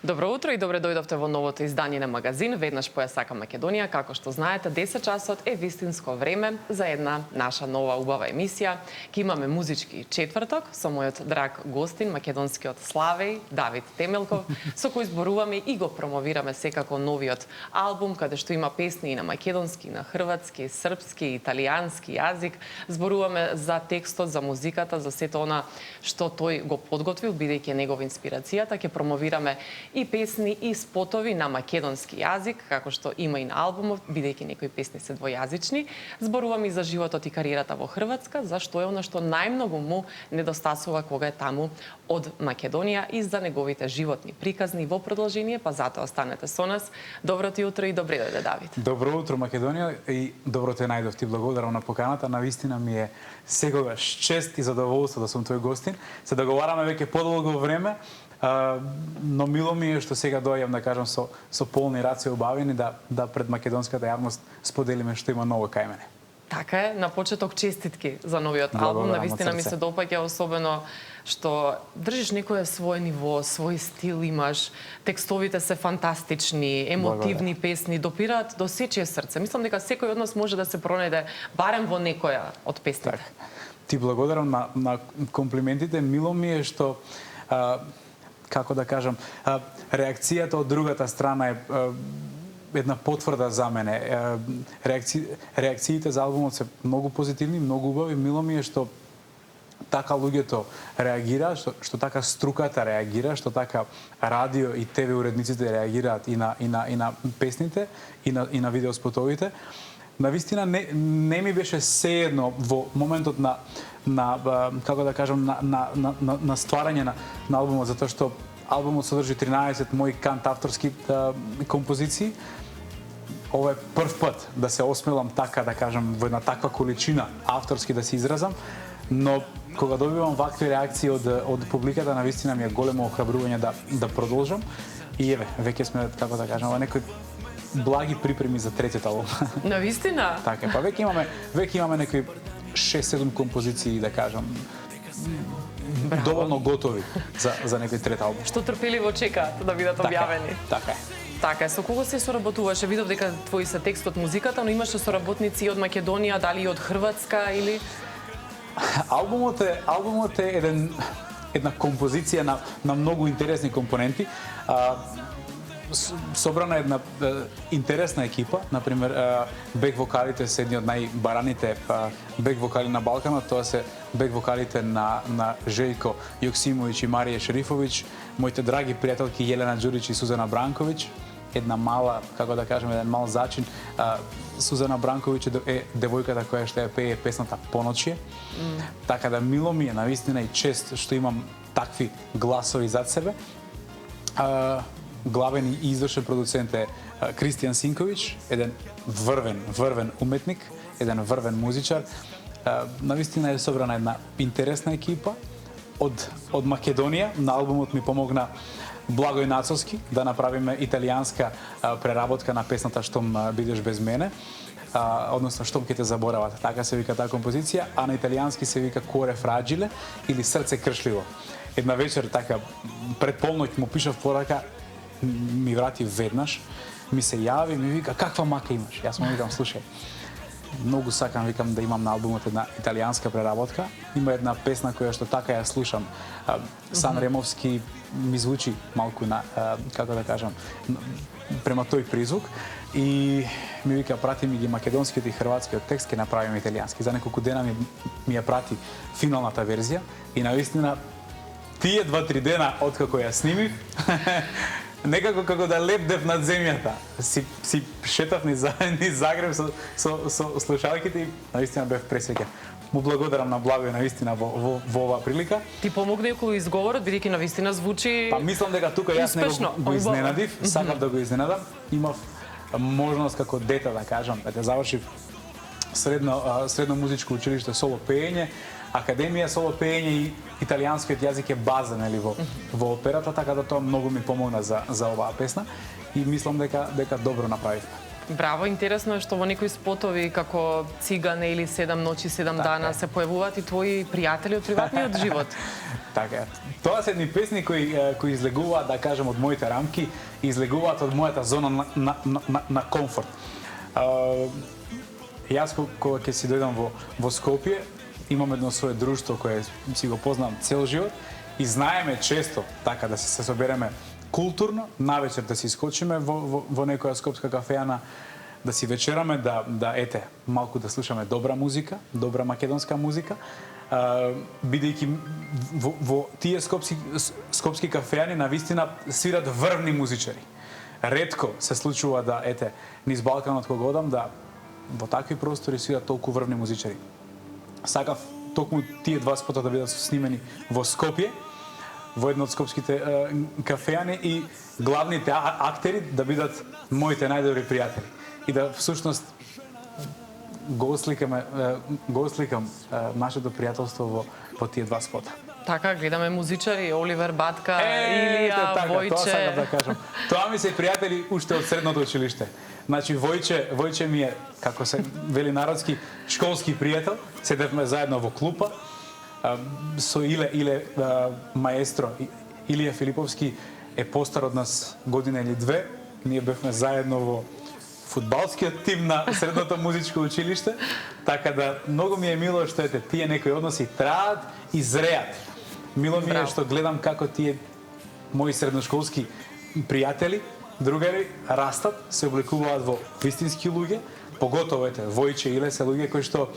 Добро утро и добре дојдовте во новото издание на магазин Веднаш по ја сака Македонија. Како што знаете, 10 часот е вистинско време за една наша нова убава емисија. Ке имаме музички четврток со мојот драг гостин, македонскиот славеј Давид Темелков, со кој зборуваме и го промовираме секако новиот албум, каде што има песни и на македонски, и на хрватски, српски, италијански јазик. Зборуваме за текстот, за музиката, за сето она што тој го подготвил, бидејќи негова инспирацијата. Ќе промовираме и песни и спотови на македонски јазик, како што има и на албумот, бидејќи некои песни се двојазични. Зборуваме и за животот и кариерата во Хрватска, зашто е она што најмногу му недостасува кога е таму од Македонија и за неговите животни приказни во продолжение, па затоа останете со нас. Добро ти утро и добре дојде, Давид. Добро утро, Македонија, и добро те најдов. Ти благодарам на поканата. Навистина ми е секогаш чест и задоволство да сум твој гостин. Се договараме веќе подолго време, но мило ми е што сега доаѓам, да кажам, со полни раци обавени, да пред македонската јавност споделиме што има ново кај мене. Така е, на почеток честитки за новиот албум. Навистина ми се допаѓа, особено што држиш некое свој ниво, свој стил имаш, текстовите се фантастични, емотивни песни, допираат до сечие срце. Мислам дека секој од нас може да се пронајде барем во некоја од песните. Ти благодарам на комплиментите. Мило ми е што како да кажам, реакцијата од другата страна е една потврда за мене. Реакциите за албумот се многу позитивни, многу убави. Мило ми е што така луѓето реагира, што така струката реагира, што така радио и ТВ уредниците реагираат и на песните, и на видеоспотовите. Навистина не ми беше сеедно во моментот на како да кажам на стварање на албумот, затоа што албумот содржи 13 мои кантавторски композиции. Ова е прв пат да се осмелам така да кажам во една таква количина авторски да се изразам, но кога добивам вакви реакции од публиката, навистина ми е големо охрабрување да продолжам. И еве, веќе сме, како да кажам, во некои благи припреми за третиот албум. Навистина? Така е, па веќе имаме некои 6-7 композиции, да кажам, доволно готови за некој трет албум. Што трпеливо чекаат да бидат објавени. Така е. Така е, со кого се соработуваше? Видов дека твои се текстот, музиката, но имаше соработници и од Македонија, дали и од Хрватска или... Албумот е една композиција на многу интересни компоненти. Собрана една интересна екипа, например, бек вокалите се едни од најбараните бек вокали на Балканот, тоа се бек вокалите на Жејко Јоксимовиќ и Марија Шерифовиќ, моите драги пријателки Јелена Ѓурич и Сузана Бранковиќ, една мала, како да кажеме, еден мал зачин. Сузана Бранковиќ е девојката која што ја пее песната Поночје. Така да мило ми е навистина и чест што имам такви гласови зад себе. Главен и извршен продуцент е Кристијан Синковиќ, еден врвен уметник, еден врвен музичар. Навистина е собрана една интересна екипа од Македонија. На албумот ми помогна Благој Нацовски да направиме италијанска преработка на песната Штом бидеш без мене, односно Штом ќе те заборават. Така се вика таа композиција, а на италијански се вика Коре фраџиле или Срце кршливо. Една вечер така пред полноќ му пишав порака, ми врати веднаш, ми се јави, ми вика каква мака имаш? Јас му викам слушај, многу сакам, викам, да имам на албумот една италијанска преработка. Има една песна која што така ја слушам. Сан Ремовски ми звучи малку на, како да кажам, према тој призвук. И ми вика, прати ми ги македонскиот и хрватскиот текст, ќе направиме италијански. За неколку дена ми ја прати финалната верзија и навистина тие 2-3 дена откако ја снимив, некако како да лепдев над земјата. Си шетав низ Загреб со слушалките и наистина бев пресреќен. Му благодарам на Благој наистина во оваа прилика. Ти помогна и околу изговорот, бидејќи навистина звучи... Па мислам дека тука јас него го изненадив, сакав да го изненадам. Имав можност како дете, да кажам, да завршив средно музичко училиште соло пеење, академија соло пеење и италијанскиот јазик е база, нели, во операта, така да тоа многу ми помогна за оваа песна и мислам дека добро направивме. Браво, интересно е што во некои спотови како Цигане или 7 ночи, 7 дана се појавуваат и твои пријатели од приватниот живот. Така е. Тоа се едни песни кои излегуваат, да кажем, од моите рамки, излегуваат од мојата зона на комфорт. Јас кога ќе си дојдам во Скопје, имам едно свое друштво кое си го познавам цел живот и знаеме често така да се собереме културно, навечер да си искочиме во некоја скопска кафејана, да си вечераме, да ете, малку да слушаме добра музика, добра македонска музика, бидејќи во тие скопски кафејани навистина свират врвни музичари. Ретко се случува да ете низ Балканот кога одам да во такви простори свират толку врвни музичари. Сакав токму тие два спота да бидат снимени во Скопје, во едно од скопските кафејани и главните актери да бидат моите најдобри пријатели. И да всушност го осликам нашето пријателство во тие два спота. Така, гледаме музичари, Оливер Батка, Илија, Војче. Тоа сакам да кажам. Тоа ми се пријатели уште од средното училиште. Значи, Војче ми е, како се вели народски, школски пријател. Седевме заедно во клупа. Со Иле маестро, Илија Филиповски е постар од нас година или две. Ние бевме заедно во фудбалскиот тим на средното музичко училиште. Така да, многу ми е мило што ете, тие некои односи траат и зреат. Мило ми е што гледам како тие мои средношколски пријатели, другари, растат, се облекуваат во вистински луѓе, поготово ете, Војче и Иле се луѓе кои што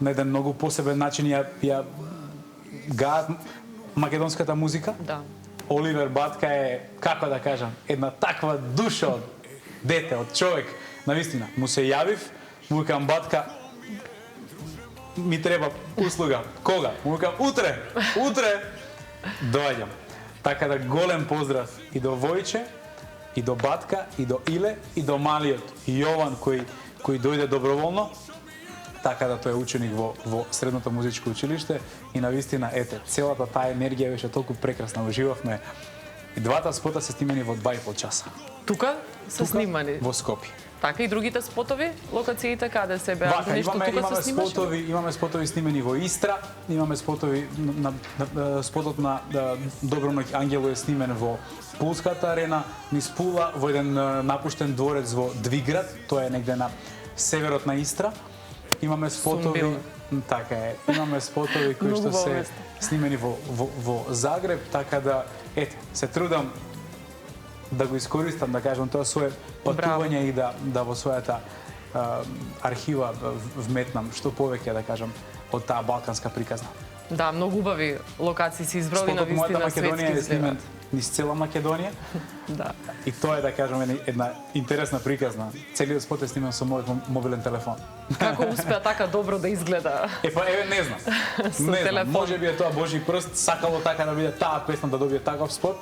на еден многу посебен начин ја гаат македонската музика. Да. Оливер Батка е, како да кажам, една таква душа од дете, од човек. Навистина, му се јавив, му викам Батка, ми треба услуга. Кога? Му викам утре доаѓам. Така да голем поздрав и до Војче, и до Батка, и до Иле, и до малиот Јован кој дојде доброволно. Така да тој е ученик во средното музичко училиште и навистина ете, целата таа енергија беше толку прекрасна, уживавме. И двата спота се снимени во 2,5 часа. Тука се снимани? Во Скопје. Така и другите спотови, локациите каде се беа? Имаме спотови снимени во Истра, имаме спотови спотот на Доброноќ Ангело е снимен во Пулската арена, низ Пула во еден напуштен дворец во Двиград, тоа е негде на северот на Истра. Имаме спотови, така е, имаме спотови кои што се снимени во Загреб, така да ете, се трудам да го искористам, да кажам, тоа свое патување и да во својата архива вметнам што повеќе, да кажам, од таа балканска приказна. Да, многу убави локации си избрали на вистина светски е снимен низ цела Македонија. Да. И тоа е, да кажам, една интересна приказна. Целиот спот е снимен со мојот мобилен телефон. Како успеа така добро да изгледа? Не знам. Не знам. Можеби е тоа Божи прст, сакало така да биде таа песна да добие таков спот.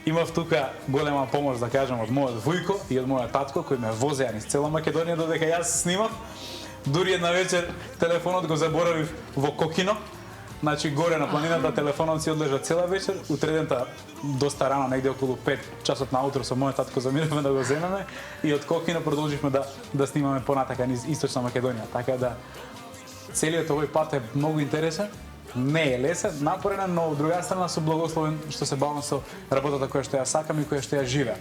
Имав тука голема помош, да кажам, од мојот вујко и од мојот татко, кои ме возеа низ цела Македонија додека јас снимав. Дури една вечер телефонот го заборавив во Кокино. Значи, горе на планината телефонот си одлежа цела вечер. Утредента, доста рано, негде околу 5 часот наутро со мојот татко замиравме да го земеме и од Кокино продолживме да снимаме понатака низ Источна Македонија. Така да, целиот овој пат е многу интересен. Не е лесен, напорен, но од друга страна сум благословен што се бавам со работата која што ја сакам и која што ја живеам.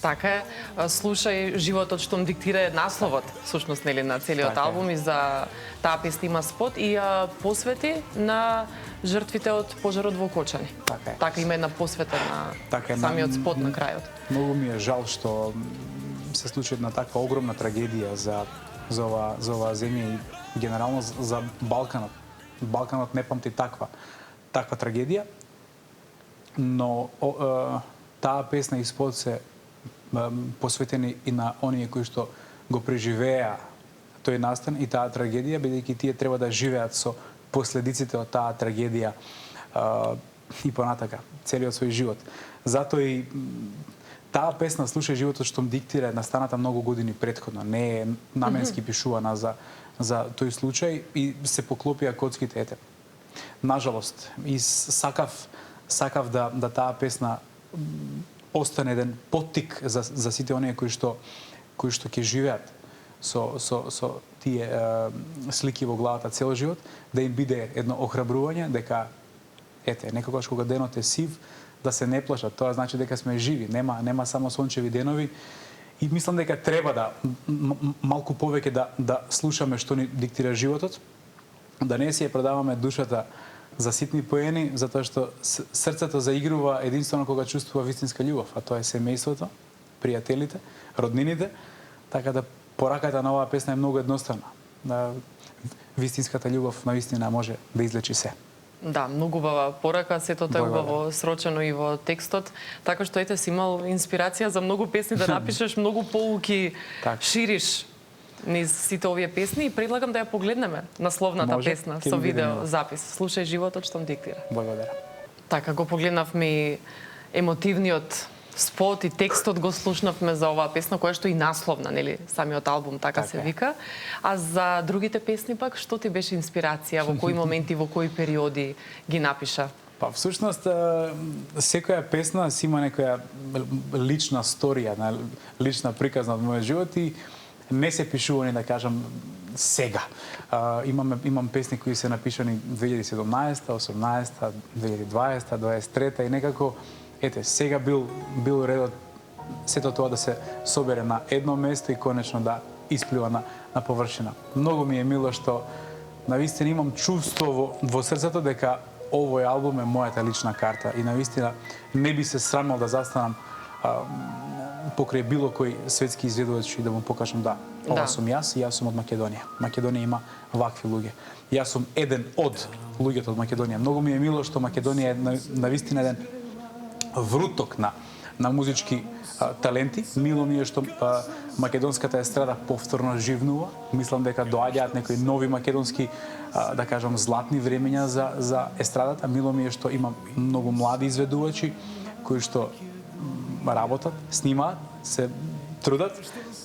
Така е, слушај животот што ми диктира насловот, всушност, нели, на целиот албум и за таа песна има спот и ја посвети на жртвите од пожарот во Кочани. Така е. Така има една посвета на самиот спот на крајот. Многу ми е жал што се случи една таква огромна трагедија за оваа земја и генерално за Балканот. Балканот не памти таква трагедија, но таа песна и спот се посветени и на оние кои што го преживеа тој настан и таа трагедија, бидејќи тие треба да живеат со последиците од таа трагедија и понатака, целиот свој живот. Затоа и таа песна "Слушај животот што м диктира" е настаната многу години претходно, не е наменски пишувана за тој случај и се поклопија коцките, ете. Нажалост, и сакав да таа песна остане еден поттик за сите оние кои што кои што ќе живеат со тие слики во главата цел живот, да им биде едно охрабрување дека ете, некогаш кога денот е сив, да се не плашат. Тоа значи дека сме живи, нема само сончеви денови. И мислам дека треба да малку повеќе да слушаме што ни диктира животот, да не си ја продаваме душата за ситни поени, затоа што срцето заигрува единствено кога чувствува вистинска љубов, а тоа е семејството, пријателите, роднините, така да пораката на оваа песна е многу едноставна. Вистинската љубов навистина може да излечи се. Да, многу убава порака, сето тоа е убаво срочено и во текстот, така што ете си имал инспирација за многу песни да напишеш, многу поуки шириш низ сите овие песни и предлагам да ја погледнеме насловната песна со видео запис. Слушај животот што диктира. Благодарам. Така го погледнавме и емотивниот спот и текстот го слушнавме за оваа песна која што и насловна, нели, самиот албум така се вика. А за другите песни пак што ти беше инспирација, во кои моменти, во кои периоди ги напиша? Па всушност секоја песна си има некоја лична сторија, лична приказна од мојот живот и не се пишувани, да кажам, сега. Имам песни кои се напишани 2017, 18, 2020, 23 и некако ете, сега бил редот сето тоа да се собере на едно место и конечно да исплива на површина. Многу ми е мило што навистина имам чувство во срцето дека овој албум е мојата лична карта и навистина не би се срамал да застанам покрај било кој светски изведувач и да му покажам да, ова сум јас и јас сум од Македонија. Македонија има вакви луѓе. Јас сум еден од луѓето од Македонија. Многу ми е мило што Македонија е навистина еден вруток на музички таленти. Мило ми е што македонската естрада повторно живнува. Мислам дека доаѓаат некои нови македонски, да кажам, златни времења за естрадата. Мило ми е што има многу млади изведувачи кои што работат, снимаат, се трудат,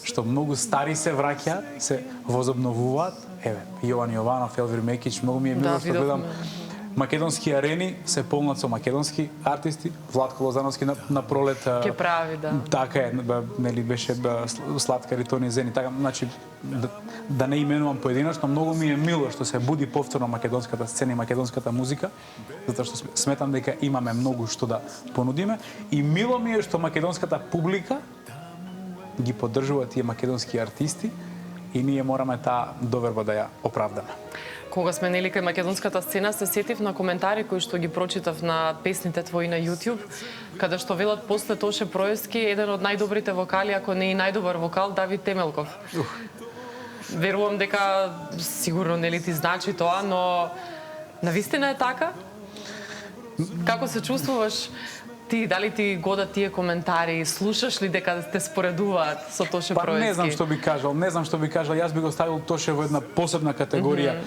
што многу стари се враќаат, се возобновуваат. Еве, Јован Јованов, Елвир Мекич, многу ми е мило што гледам македонски арени се полнат со македонски артисти. Владко Лозановски на пролет ке прави, да. Така е, нели беше Сладка Ритони Зени, така, значи да не именувам поединечно, многу ми е мило што се буди повторно македонската сцена и македонската музика, затоа што сметам дека имаме многу што да понудиме и мило ми е што македонската публика ги поддржува тие македонски артисти и ние мораме таа доверба да ја оправдаме. Кога сме нели кај македонската сцена, се сетив на коментари кои што ги прочитав на песните твои на YouTube, каде што велат после Тоше Проески еден од најдобрите вокали, ако не и најдобар вокал, Давид Темелков. Верувам дека сигурно нели ти значи тоа, но навистина е така? Како се чувствуваш ти, дали ти годат тие коментари, слушаш ли дека те споредуваат со Тоше Проески? Па не знам што би кажал, јас би го ставил Тоше во една посебна категорија.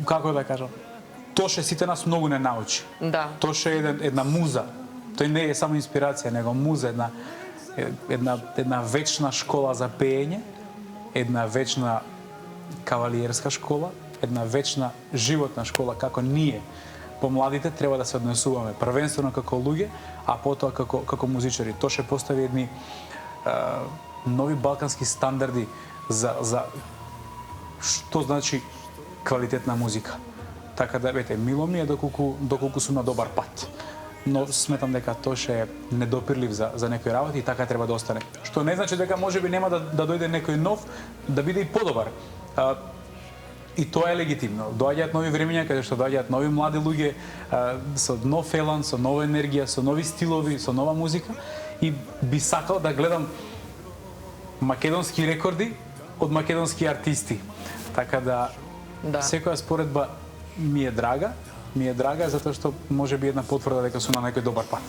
Како да кажам, Тоше сите нас многу не научи. Да. Тоше е една муза. Тој не е само инспирација, него муза, една вечна школа за пеење, една вечна кавалиерска школа, една вечна животна школа како ние помладите треба да се однесуваме првенствено како луѓе, а потоа како музичари. Тоше постави едни нови балкански стандарди за што значи квалитетна музика. Така да, вете, мило ми е доколку сум на добар пат. Но сметам дека Тоше е недопирлив за некои работи и така треба да остане. Што не значи дека можеби нема да дојде некој нов, да биде и подобар. И тоа е легитимно. Доаѓаат нови времења каде што доаѓаат нови млади луѓе со нов елан, со нова енергија, со нови стилови, со нова музика и би сакал да гледам македонски рекорди од македонски артисти. Така да секоја споредба ми е драга затоа што може би една потврда дека сум на некој добар пат.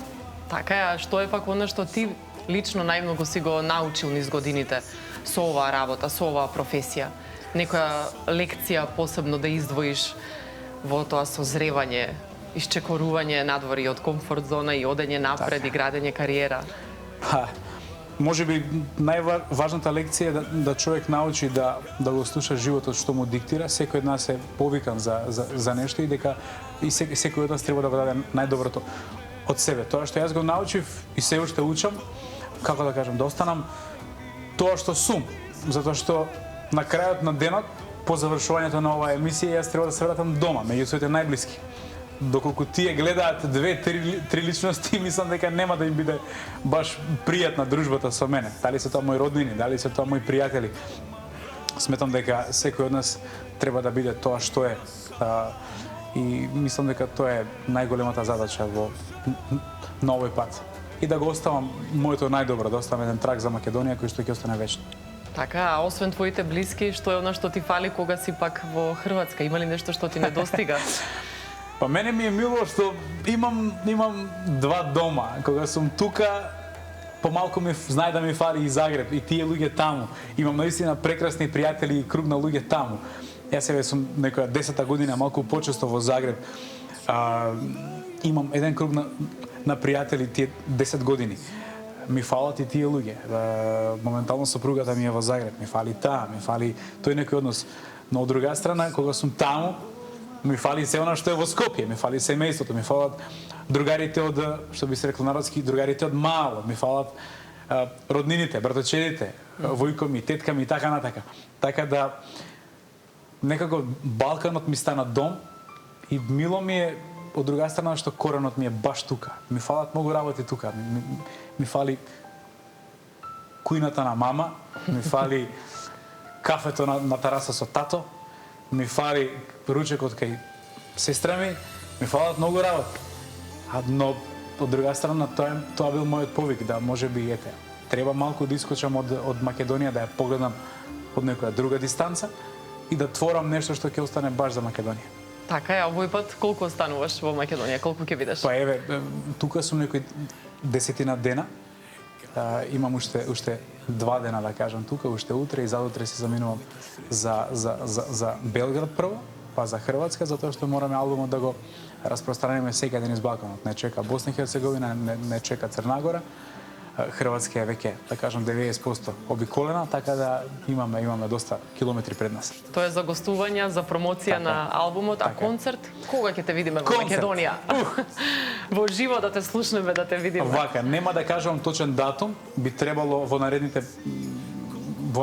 Така е, а што е пак она што ти лично најмногу си го научил низ годините со оваа работа, со оваа професија? Некоја лекција посебно да издвоиш во тоа созревање, исчекорување надвори од комфорт зона и одење напред и градење кариера? Може би најважната лекција е да човек научи да го слуша животот што му диктира. Секој од нас е повикан за нешто и дека секој од нас треба да го даде најдоброто од себе. Тоа што јас го научив и се уште учам, како да кажам, да останам тоа што сум, затоа што на крајот на денот, по завршувањето на оваа емисија, јас треба да се вратам дома, меѓу своите најблиски. Доколку тие гледаат 2-3 личности, мислам дека нема да им биде баш пријатна дружбата со мене. Дали се тоа мои роднини, дали се тоа мои пријатели. Сметам дека секој од нас треба да биде тоа што е. И мислам дека тоа е најголемата задача на овој пат. И да го оставам моето најдобро, да оставам еден траг за Македонија кој што ќе остане вечно. Така, а освен твоите блиски, што е она што ти фали кога си пак во Хрватска? Има ли нешто што ти недостига? Па мене ми е мило што имам два дома. Кога сум тука, помалку ми знае да ми фали и Загреб и тие луѓе таму. Имам наистина прекрасни пријатели и круг на луѓе таму. Јас себе сум некоја 10-та година малку почесто во Загреб. Имам еден круг на пријатели тие 10 години. Ми фалат и тие луѓе. Моментално сопругата ми е во Загреб, ми фали таа, ми фали тој некој однос. Но од друга страна, кога сум таму, ми фали се она што е во Скопје, ми фали семејството, ми фалат другарите од, што би се рекло народски, другарите од мало, ми фалат роднините, браточедите, војко ми, тетка ми и така натака. Така да некако Балканот ми стана дом и мило ми е од друга страна што коренот ми е баш тука. Ми фалат многу работи тука. Ми фали кујната на мама, ми фали кафето на тераса со тато, ми фали ручекот кај сестра ми фалат многу работи. Но од друга страна тоа бил мојот повик да можеби ете. Треба малку да искочам од Македонија да ја погледам од некоја друга дистанца и да творам нешто што ќе остане баш за Македонија. Така е, а овој пат колку остануваш во Македонија? Колку ќе бидеш? Па еве, тука сум некои 10 дена. Имам уште 2 дена да кажам тука, уште утре и задутре се заминувам за Белград прво, па за Хрватска, затоа што мораме албумот да го распространиме секаде низ Балканот. Не чека Босна и Херцеговина, не чека Црна Гора. Хрватска е веќе, да кажам, 90% обиколена, така да имаме доста километри пред нас. Тоа е за гостувања, за промоција на албумот, а концерт? Кога ќе те видиме во Македонија? Во живо да те слушнеме, да те видиме. Вака, нема да кажам точен датум, би требало во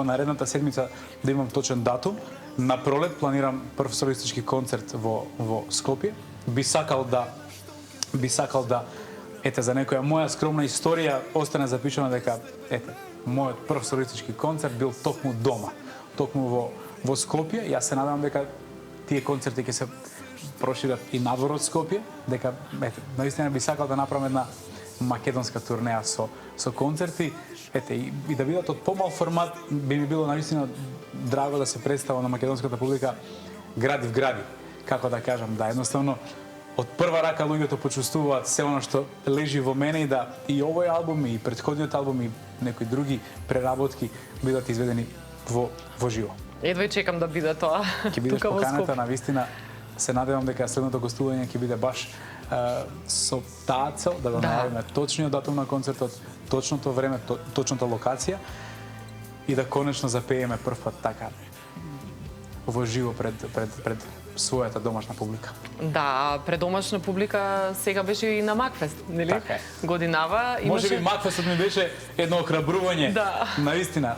наредната седмица да имам точен датум. На пролет планирам прв солистички концерт во Скопје. Би сакал да ете, за некоја моја скромна историја остане запишано дека ете, мојот прв солистички концерт бил токму дома, токму во Скопје. Јас се надевам дека тие концерти ќе се прошират и надвор од Скопје, дека ете, наистина би сакал да направам една македонска турнеја со концерти, ете, и да бидат од помал формат, би ми било наистина драго да се представа на македонската публика гради в гради, како да кажам, да едноставно од прва рака луѓето почувствуваат се она што лежи во мене и да и овој албум и претходниот албум и некои други преработки бидат изведени во живо. Едва чекам да биде тоа. Ќе бидеш поканата, навистина се надевам дека следното гостување ќе биде баш со таа цел да го најавиме точниот датум на концертот, точното време, точната локација и да конечно запееме прв пат така во живо пред својата домашна публика. Да, пред домашна публика сега беше и на Макфест, нели? Така е. Годинава имаше... Можеби Макфестот ми беше едно охрабрување. Да. Наистина,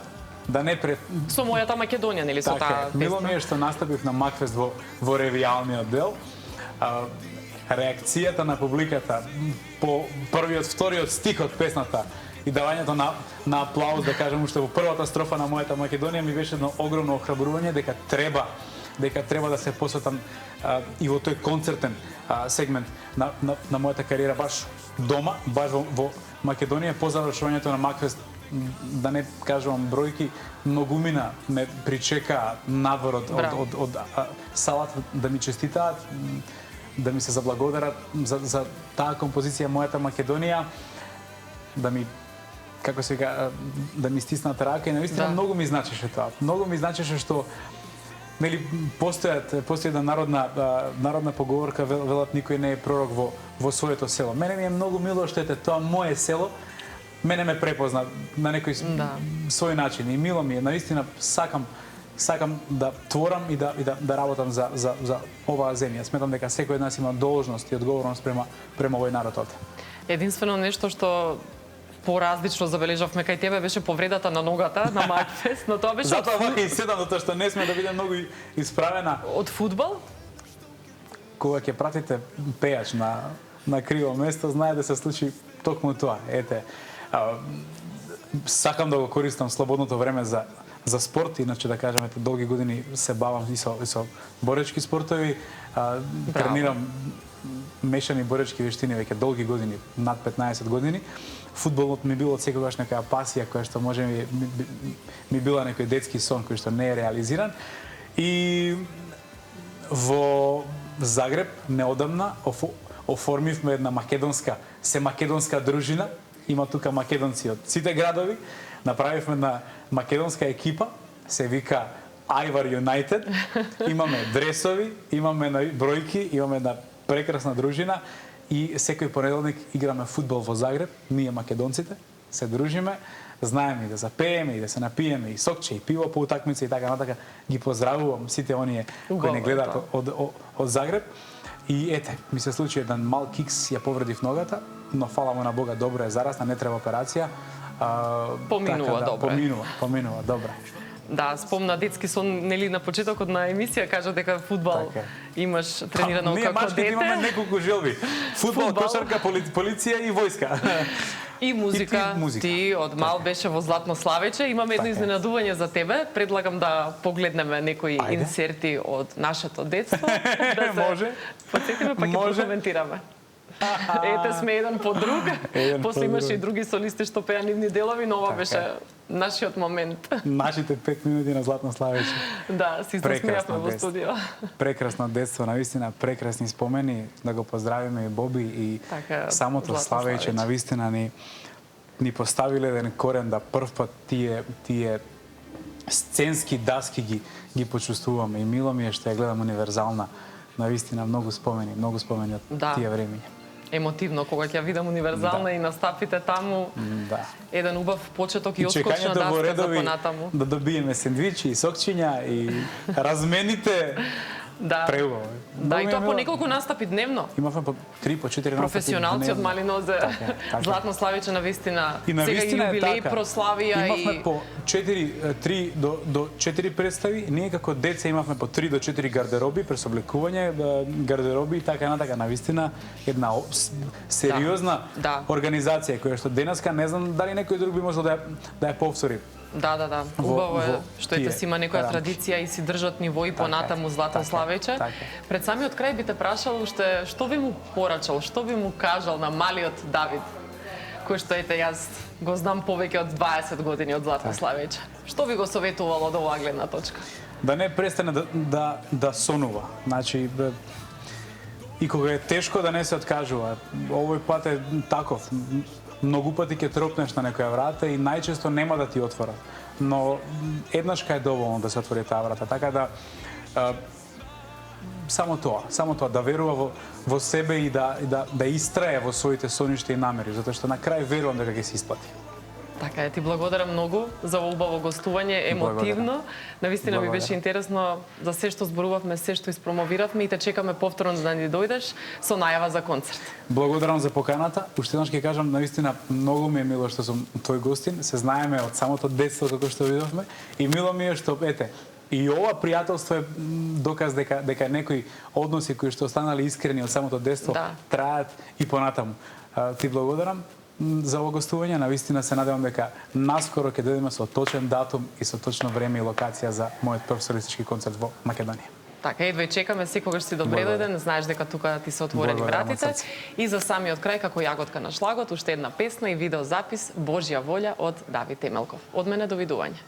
да не пред... Со мојата Македонија, нели, со таа песна? Мило ми е што настапив на Макфест во ревијалниот дел. Реакцијата на публиката по првиот, вториот стих од песната и давањето на аплауз, да кажам, уште во првата строфа на мојата Македонија ми беше едно огромно охрабрување дека треба да се посветам и во тој концертен сегмент на мојата кариера баш дома, баш во Македонија, по завршувањето на Макфест, да не кажувам бројки, многумина ме причека надвор од салата да ми честитаат, да ми се заблагодарат за таа композиција мојата Македонија, да ми како се да ми стиснат рака и наистина многу ми значеше тоа. Многу ми значеше што нели постои една народна поговорка, велат никој не е пророк во своето село. Мене ми е многу мило што ете тоа мое село мене ме препозна на некој свој начин и мило ми е, наистина сакам да творам и да работам за оваа земја. Сметам дека секој од нас има должност и одговорност према овој народ овде. Единствено нешто што поразлично забележавме кај тебе беше повредата на ногата на Макфест, но тоа беше Затоа вака и седам, затоа што не сме да бидам многу исправена. од фудбал. Кога ќе пратите пејач на криво место, знае да се случи токму тоа. Ете, сакам да го користам слободното време за спорт, иначе да кажеме, долги години се бавам и со боречки спортови, тренирам мешани боречки вештини веќе долги години, над 15 години. Фудбалот ми било секогаш нека пасија која што може ми била некој детски сон кој што не е реализиран. И во Загреб неодамна оформивме една македонска дружина. Има тука македонци од сите градови. Направивме една македонска екипа, се вика Айвар Юнайтед. Имаме дресови, имаме бројки, имаме една прекрасна дружина и секој понеделник играме фудбал во Загреб. Ние македонците се дружиме, знаеме и да запееме и да се напиеме и сокче и пиво по утакмица и така натака. Ги поздравувам сите оние кои не гледаат од Загреб. И ете, ми се случи еден мал кикс, ја повредив ногата, но фала му на Бога, добро е зарасна, не треба операција. Поминува така, добро. Поминува добро. Да, спомна детски сон, нели на почетокот на емисија кажа дека фудбал Така. имаш тренирано Ние како мачките дете. имаме неколку желби. Фудбал, кошарка, полиција и војска. И музика. И музика. Ти од мал беше во Златно Славече. Имаме едно Така е. изненадување за тебе. Предлагам да погледнеме некои Ајде. инсерти од нашето детство. Да Може. Потсетиме, па ќе Може. прокоментираме. Ете сме еден по друг. Еден по После имаше друг. и други солисти што пеа нивни делови, но ова Така беше е. нашиот момент. Нашите 5 минути на Златно Славече. Да, си засмеавме Прекрасно во детство. студио. Прекрасно детство, навистина прекрасни спомени, да го поздравиме и Боби и Така, самото Златно Славејче Славејче. навистина ни поставиле еден корен да прв пат тие сценски даски ги почувствуваме и мило ми е што ја гледам универзална. Навистина многу спомени од Да. тие времиња. Емотивно кога ќе ја видам универзална Да. и настапите таму. Да. Еден убав почеток и И отскочна чекањето во даска за редови понатаму. да добиеме сендвичи и сокчиња и размените Да. преубаво. Да, и Многу ми е тоа по мило. неколку настапи дневно. Имавме по 3 по 4 настапи Професионалци од дневно. Малинозе, Така е. Златно Славиче навистина. И Сега навистина е јубилеј така. прославија Имавме и по 3 до 4 представи, ние како деца имавме по 3 до 4 гардероби, през облекување, гардероби и така натака. Навистина една сериозна Да. организација која што денеска не знам дали некој друг би можел да ја повтори. Да. Во- Убаво е во што тие ете си има некоја рамки. традиција и си држат ниво и понатаму Златно така е, Славече. така е. Пред самиот крај би те прашал уште што би му порачал, што би му кажал на малиот Давид, кој што ете јас го знам повеќе од 20 години од Златно Славече. Што би го советувал од оваа гледна точка? Да не престане да сонува. Значи, и кога е тешко да не се откажува. Овој пат е таков. Многу пати ќе тропнеш на некоја врата и најчесто нема да ти отворат. Но еднашка е доволно да се отвори таа врата. Така да само тоа да верува во себе и да истрае во своите соништа и намери, затоа што на крај верувам дека ќе се исплати. Така е, ти благодарам многу за убаво гостување, емотивно. Навистина ми беше интересно за се што зборувавме, се што испромовиравме и те чекаме повторно да ни дојдеш со најава за концерт. Благодарам за поканата. Уште еднаш ќе кажам, навистина многу ми е мило што сум твој гостин. Се знаеме од самото детство како што видовме и мило ми е што ете и ова пријателство е доказ дека некои односи кои што останале искрени од самото детство траат и понатаму. Ти благодарам за ово гостување. Навистина се надевам дека наскоро ќе дојдеме со точен датум и со точно време и локација за мојот прв солистички концерт во Македонија. Така, едва и чекаме, секогаш си добре дојден, знаеш дека тука ти се отворени вратите. И за самиот крај, како јаготка на шлагот, уште една песна и видеозапис Божја волја од Давид Темелков. Од мене довидување.